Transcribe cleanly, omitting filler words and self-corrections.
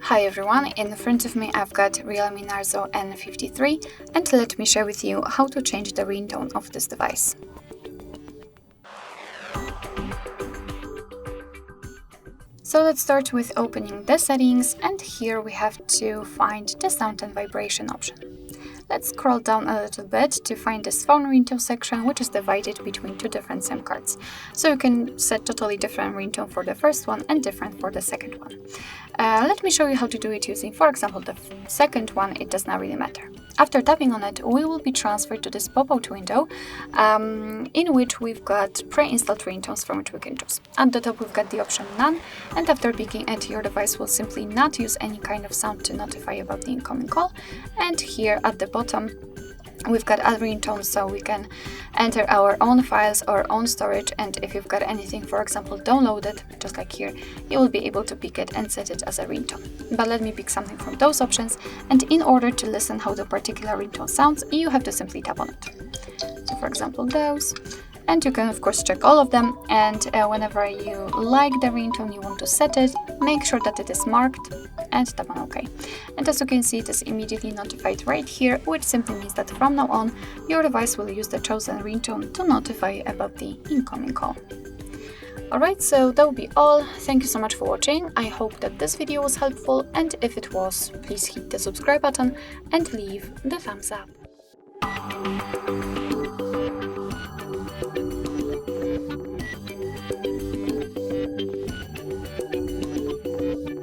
Hi everyone, in front of me I've got REALME Narzo N53 and let me share with you how to change the ringtone of this device. So let's start with opening the settings, and here we have to find the sound and vibration option. Let's scroll down a little bit to find this phone ringtone section, which is divided between two different SIM cards. So you can set totally different ringtone for the first one and different for the second one. Let me show you how to do it using, for example, the second one. It does not really matter. After tapping on it, we will be transferred to this pop-out window in which we've got pre-installed ringtones from which we can choose. At the top, we've got the option None, and after picking it, your device will simply not use any kind of sound to notify about the incoming call. And here at the bottom, we've got add ringtone, so we can enter our own files, our own storage, and if you've got anything, for example, downloaded, just like here, you will be able to pick it and set it as a ringtone. But let me pick something from those options, and in order to listen how the particular ringtone sounds, you have to simply tap on it. So for example, those. And you can of course check all of them, and whenever you like the ringtone you want to set it, make sure that it is marked and tap on OK. And as you can see, it is immediately notified right here, which simply means that from now on your device will use the chosen ringtone to notify about the incoming call. Alright, so that will be all. Thank you so much for watching. I hope that this video was helpful, and if it was, please hit the subscribe button and leave the thumbs up.